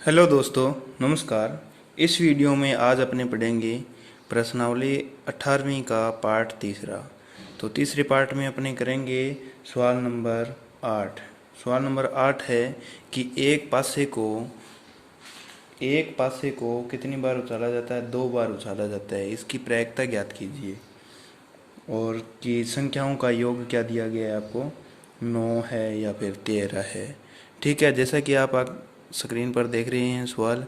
Hello दोस्तों, नमस्कार। इस वीडियो में आज अपने पढ़ेंगे प्रश्नावली 18वीं का पार्ट तीसरा। तो तीसरे पार्ट में अपने करेंगे सवाल नंबर 8। सवाल नंबर 8 है कि एक पासे को कितनी बार उछाला जाता है? 2 बार उछाला जाता है। इसकी प्रायिकता ज्ञात कीजिए। और कि संख्याओं का योग क्या दिया गया है आपको, 9 है या फिर 13 है। ठीक है, जैसा कि आप स्क्रीन पर देख रहे हैं सवाल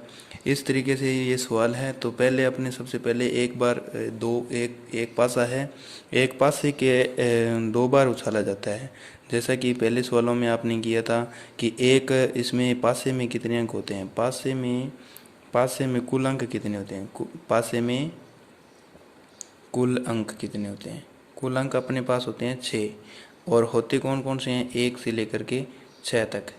इस तरीके से ये सवाल है। तो पहले अपने सबसे पहले एक बार एक पासा है, एक पासे के 2 बार उछाला जाता है। जैसा कि पहले सवालों में आपने किया था कि एक इसमें पासे में कितने अंक होते हैं, पासे में कुल अंक कितने होते हैं, पासे में कुल अंक कितने होते हैं। कुल अंक अपने पास होते हैं 6। और होते कौन कौन से हैं? 1 से लेकर के 6 तक।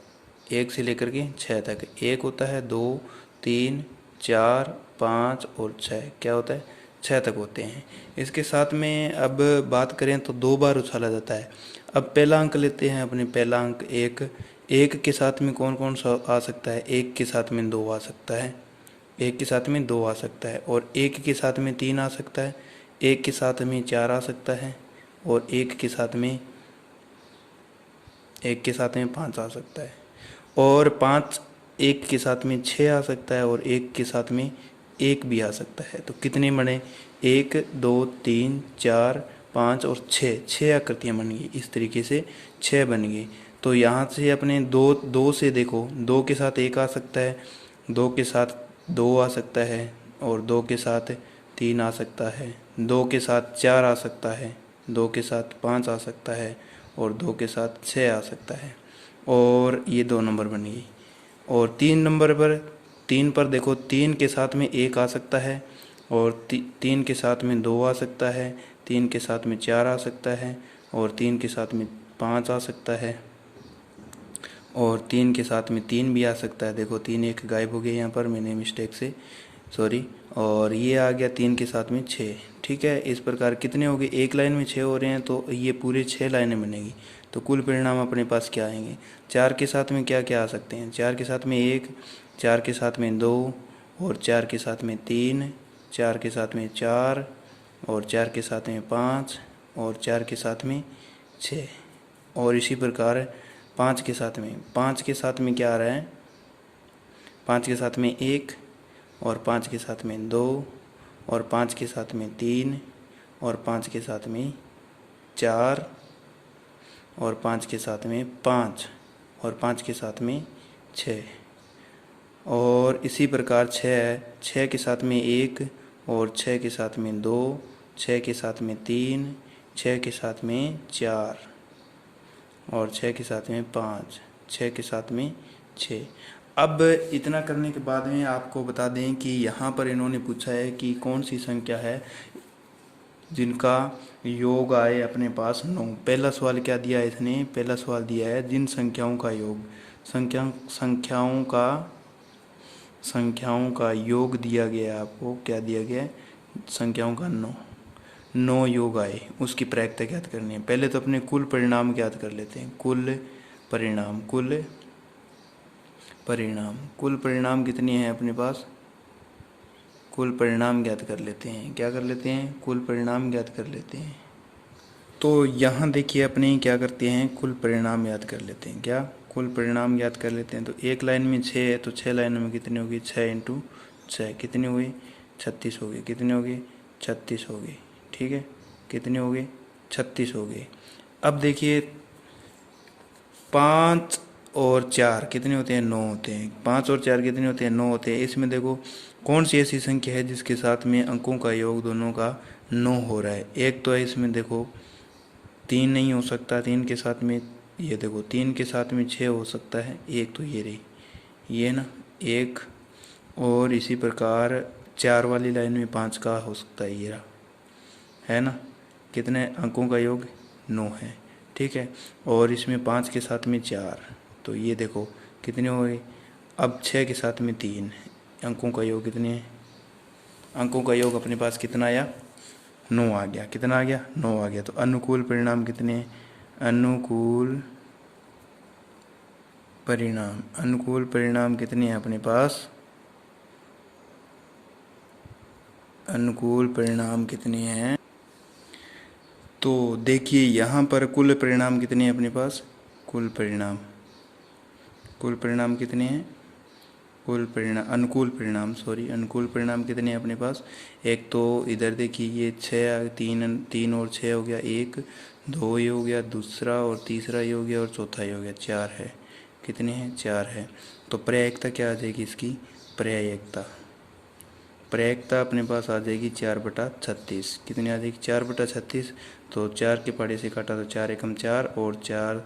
1 से लेकर के 6 तक। एक होता है 2, 3, 4, 5 और 6। क्या होता है? 6 तक होते हैं। इसके साथ में अब बात करें तो 2 बार उछाला जाता है। अब पहला अंक लेते हैं अपने। पहला अंक 1। 1 के साथ में कौन कौन सा आ सकता है? 1 के साथ में 2 आ सकता है। 1 के साथ में 2 आ सकता है। और 1 के साथ में 3 आ सकता है। 1 के साथ में 4 आ सकता है। और 1 के साथ में 5 आ सकता है। और 5 1 के साथ में 6 आ सकता है। और 1 के साथ में 1 भी आ सकता है। तो कितने बने? 1, 2, 3, 4, 5 और 6 आकृतियाँ बन गई। इस तरीके से 6 बन गई। तो यहाँ से अपने दो से देखो, 2 के साथ 1 आ सकता है, 2 के साथ 2 आ सकता है, और 2 के साथ 3 आ सकता है, 2 के साथ 4 आ सकता है, 2 के साथ 5 आ सकता है, और 2 के साथ 6 आ सकता है। और ये 2 नंबर बन गई। और 3 पर देखो, 3 के साथ में 1 आ सकता है, और 3 के साथ में 2 आ सकता है, 3 के साथ में 4 आ सकता है, और 3 के साथ में 5 आ सकता है, और 3 के साथ में 3 भी आ सकता है। देखो 3 एक गायब हो गया यहाँ पर, मैंने मिस्टेक से, सॉरी। और ये आ गया 3 के साथ में 6। ठीक है, इस प्रकार कितने हो गए? एक लाइन में 6 हो रहे हैं, तो ये पूरे 6 लाइनें बनेगी। तो कुल परिणाम अपने पास क्या आएंगे? 4 के साथ में क्या क्या आ सकते हैं? 4 के साथ में 1, 4 के साथ में 2, और 4 के साथ में 3, 4 के साथ में 4, और 4 के साथ में 5, और 4 के साथ में 6। और इसी प्रकार 5 के साथ में क्या आ रहा है? 5 के साथ में 1, और 5 के साथ में 2, और 5 के साथ में 3, और 5 के साथ में 4, और 5 के साथ में 5, और 5 के साथ में 6। और इसी प्रकार 6 के साथ में 1, और 6 के साथ में 2, 6 के साथ में 3, 6 के साथ में 4, और 6 के साथ में 5, 6 के साथ में 6। अब इतना करने के बाद में आपको बता दें कि यहाँ पर इन्होंने पूछा है कि कौन सी संख्या है जिनका योग आए अपने पास 9। पहला सवाल क्या दिया है इसने? पहला सवाल दिया है जिन संख्याओं का योग, संख्याओं का योग दिया गया है आपको। क्या दिया गया है? संख्याओं का 9 योग आए, उसकी प्रायिकता ज्ञात करनी है। पहले तो अपने कुल परिणाम ज्ञात कर लेते हैं। कुल परिणाम कितनी है अपने पास? कुल परिणाम ज्ञात कर लेते हैं। क्या कर लेते हैं? कुल परिणाम ज्ञात कर लेते हैं। तो यहाँ देखिए अपने क्या करते हैं, कुल परिणाम याद कर लेते हैं। क्या? कुल परिणाम याद कर लेते हैं। तो एक लाइन में 6 है, तो 6 लाइनों में कितनी होगी? 6 इंटू 6 कितनी हुई? 36 हो गई। कितने हो गए? 36 हो गई। ठीक है, कितने हो गए? 36 हो गए। अब देखिए 5 और 4 कितने होते हैं? 9 होते हैं। 5 और 4 कितने होते हैं? 9 होते हैं। इसमें देखो कौन सी ऐसी संख्या है जिसके साथ में अंकों का योग दोनों का 9 हो रहा है? एक तो है इसमें देखो 3 नहीं हो सकता। 3 के साथ में ये देखो 3 के साथ में 6 हो सकता है। एक तो ये रही, ये ना एक। और इसी प्रकार 4 वाली लाइन में 5 का हो सकता है, ये रहा, है ना। कितने अंकों का योग? 9 है। ठीक है, और इसमें 5 के साथ में 4, तो ये देखो कितने हो गए। अब 6 के साथ में 3, अंकों का योग कितने हैं? अंकों का योग अपने पास कितना आया? 9 आ गया। कितना आ गया? 9 आ गया। तो अनुकूल परिणाम कितने हैं? अनुकूल परिणाम, अनुकूल परिणाम कितने हैं अपने पास? अनुकूल परिणाम कितने हैं? तो देखिए यहाँ पर कुल परिणाम कितने हैं अपने पास? कुल परिणाम, कुल परिणाम कितने हैं? कुल परिणाम, अनुकूल परिणाम, सॉरी, अनुकूल परिणाम कितने हैं अपने पास? एक तो इधर देखिए ये 6, 3 और 6 हो गया, 1 2 ये हो गया, दूसरा और तीसरा ये हो गया, और चौथा ये हो गया, 4 है। कितने हैं? 4 है। तो प्रायिकता क्या आ जाएगी इसकी? प्रायिकता, प्रायिकता अपने पास आ जाएगी 4/36। कितनी आ जाएगी? 4/36। तो 4 के पहाड़े से काटा तो 4 एकम 4 और 4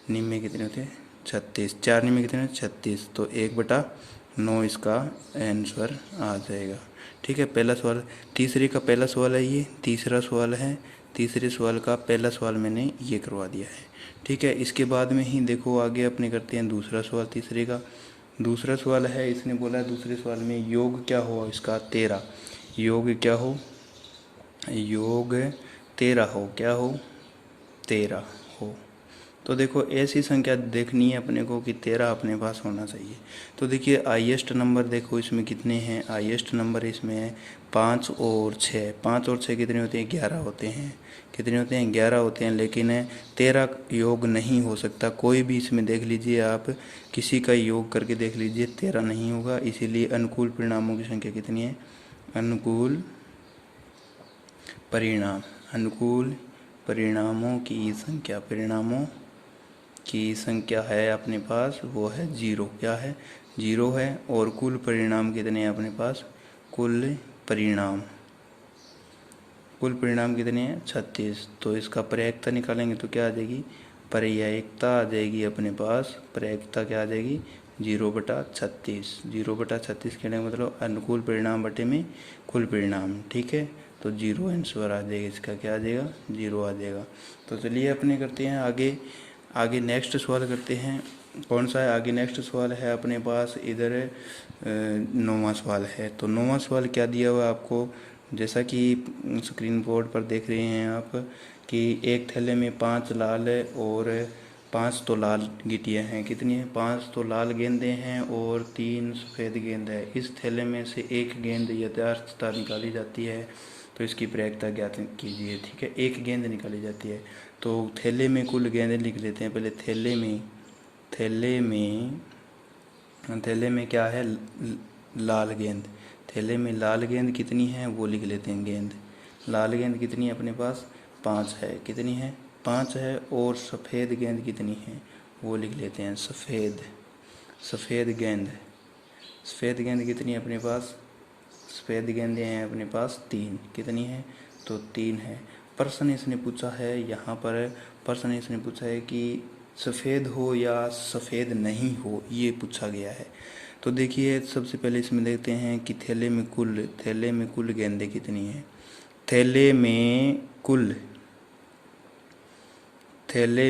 निम्न कितने होते हैं? 36। 4 निम्न कितने हैं? 36। तो 1/9 इसका आंसर आ जाएगा। ठीक है, पहला सवाल। तीसरे का पहला सवाल है ये, तीसरा सवाल है। तीसरे सवाल का पहला सवाल मैंने ये करवा दिया है। ठीक है, इसके बाद में ही देखो आगे अपने करते हैं दूसरा सवाल। तीसरे का दूसरा सवाल है, इसने बोला है दूसरे सवाल में योग क्या हो इसका? 13। योग क्या हो? योग 13 हो। क्या हो? 13 हो। तो देखो ऐसी संख्या देखनी है अपने को कि 13 अपने पास होना चाहिए। तो देखिए हाईएस्ट नंबर देखो इसमें कितने हैं? हाईएस्ट नंबर इसमें है 5 और 6। 5 और 6 कितने होते हैं? 11 होते हैं। कितने होते हैं? 11 होते हैं। लेकिन 13 योग नहीं हो सकता। कोई भी इसमें देख लीजिए आप, किसी का योग करके देख लीजिए, 13 नहीं होगा। इसीलिए अनुकूल परिणामों की संख्या कितनी है? अनुकूल परिणाम, अनुकूल परिणामों की संख्या, परिणामों की संख्या है अपने पास वो है 0। क्या है? 0 है। और कुल परिणाम कितने हैं अपने पास? कुल परिणाम, कुल परिणाम कितने हैं? 36। तो इसका प्रायिकता निकालेंगे तो क्या आ जाएगी? प्रायिकता आ जाएगी अपने पास। प्रायिकता क्या आ जाएगी? 0/36। 0/36 कहने का मतलब अनुकूल परिणाम बटे में कुल परिणाम। ठीक है, तो 0 आंसर आ जाएगा इसका। क्या आ जाएगा? 0 आ जाएगा। तो चलिए अपने करते हैं आगे। आगे नेक्स्ट सवाल करते हैं। कौन सा है आगे? नेक्स्ट सवाल है अपने पास इधर 9वां सवाल है। तो 9वां सवाल क्या दिया हुआ है आपको? जैसा कि स्क्रीन बोर्ड पर देख रहे हैं आप कि एक थैले में 5 लाल और 5 तो लाल गिट्टियाँ हैं। कितनी है? 5 तो लाल गेंदें हैं और 3 सफ़ेद गेंद है। इस थैले में से एक गेंद यथार्थता निकाली जाती है, तो इसकी प्रायिकता ज्ञात कीजिए। ठीक है, एक गेंद निकाली जाती है। तो थैले में कुल गेंदें लिख लेते हैं पहले। थैले में क्या है? लाल गेंद। थैले में लाल गेंद कितनी है वो लिख लेते हैं। गेंद, लाल गेंद कितनी है अपने पास? 5 है। कितनी है? 5 है। और सफ़ेद गेंद कितनी है वो लिख लेते हैं। सफ़ेद गेंद, सफ़ेद गेंद कितनी है अपने पास? सफ़ेद गेंदें हैं अपने पास 3। कितनी है? तो 3 है। प्रश्न इसने पूछा है यहाँ पर, प्रश्न इसने पूछा है कि सफ़ेद हो या सफ़ेद नहीं हो, ये पूछा गया है। तो देखिए सबसे पहले इसमें देखते हैं कि थैले में कुल गेंदें कितनी हैं। थैले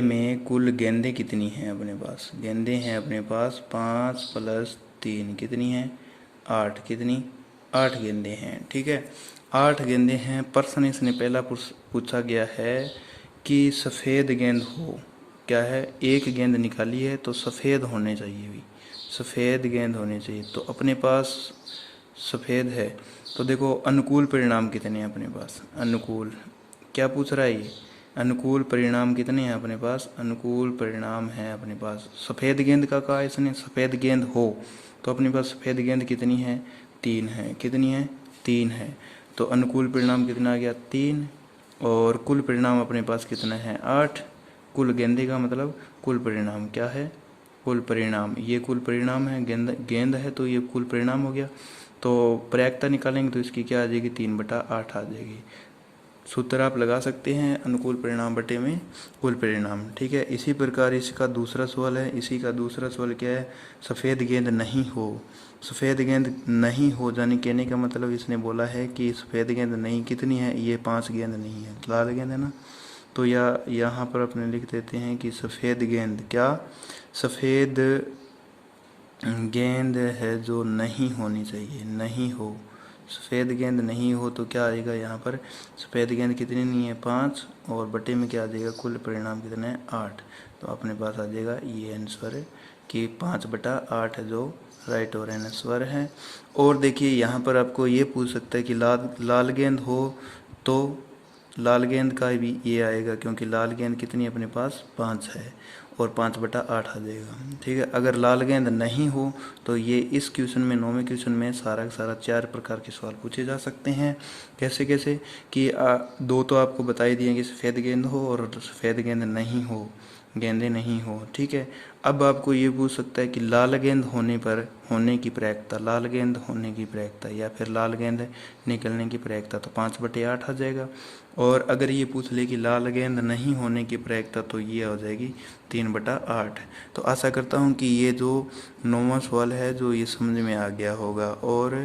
में कुल गेंदें कितनी हैं अपने पास? गेंदें हैं अपने पास 5 + 3 कितनी हैं? 8। कितनी? 8 गेंदें हैं। ठीक है, 8 गेंदें हैं। प्रश्न इसने पहला पूछा गया है कि सफ़ेद गेंद हो। क्या है? एक गेंद निकाली है तो सफ़ेद होने चाहिए भी, सफ़ेद गेंद होनी चाहिए। तो अपने पास सफ़ेद है। तो देखो अनुकूल परिणाम कितने हैं अपने पास? अनुकूल क्या पूछ रहा है ये? अनुकूल परिणाम कितने हैं अपने पास? अनुकूल परिणाम है अपने पास। सफ़ेद गेंद का कहा इसने, सफ़ेद गेंद हो, तो अपने पास सफ़ेद गेंद कितनी है? 3 है। कितनी है? 3 है। तो अनुकूल परिणाम कितना आ गया? 3। और कुल परिणाम अपने पास कितना है? 8। कुल गेंदे का मतलब कुल परिणाम क्या है? कुल परिणाम, ये कुल परिणाम है। गेंद है तो ये कुल परिणाम हो गया। तो प्रायिकता निकालेंगे तो इसकी क्या आ जाएगी? 3/8 आ जाएगी। सूत्र आप लगा सकते हैं अनुकूल परिणाम बटे में कुल परिणाम। ठीक है, इसी प्रकार इसका दूसरा सवाल है। इसी का दूसरा सवाल क्या है? सफ़ेद गेंद नहीं हो। सफ़ेद गेंद नहीं हो जाने कहने का मतलब इसने बोला है कि सफ़ेद गेंद नहीं कितनी है? ये 5 गेंद नहीं है, लाल गेंद है ना। तो यहाँ पर अपने लिख देते हैं कि सफ़ेद गेंद क्या? सफ़ेद गेंद है जो नहीं होनी चाहिए, नहीं हो। सफ़ेद गेंद नहीं हो तो क्या आएगा यहाँ पर? सफ़ेद गेंद कितनी नहीं है? 5। और बटे में क्या आ जाएगा? कुल परिणाम कितने हैं? 8। तो अपने पास आ जाएगा ये आंसर कि 5/8 जो राइट और आंसर है। और देखिए यहाँ पर आपको ये पूछ सकता है कि लाल गेंद हो तो लाल गेंद का भी ये आएगा, क्योंकि लाल गेंद कितनी अपने पास 5 है और 5/8 आ जाएगा। ठीक है, अगर लाल गेंद नहीं हो तो ये इस क्वेश्चन में 9वें क्वेश्चन में सारा का सारा 4 प्रकार के सवाल पूछे जा सकते हैं। कैसे कैसे कि दो तो आपको बताई दिए कि सफ़ेद गेंद हो और सफ़ेद गेंद नहीं हो, गेंदें नहीं हो। ठीक है, अब आपको ये पूछ सकता है कि लाल गेंद होने की प्रायिकता, लाल गेंद होने की प्रायिकता या फिर लाल गेंद निकलने की प्रायिकता, तो 5/8 आ जाएगा। और अगर ये पूछ ले कि लाल गेंद नहीं होने की प्रायिकता, तो ये हो जाएगी 3/8। तो आशा करता हूँ कि ये जो 9वां सवाल है जो ये समझ में आ गया होगा। और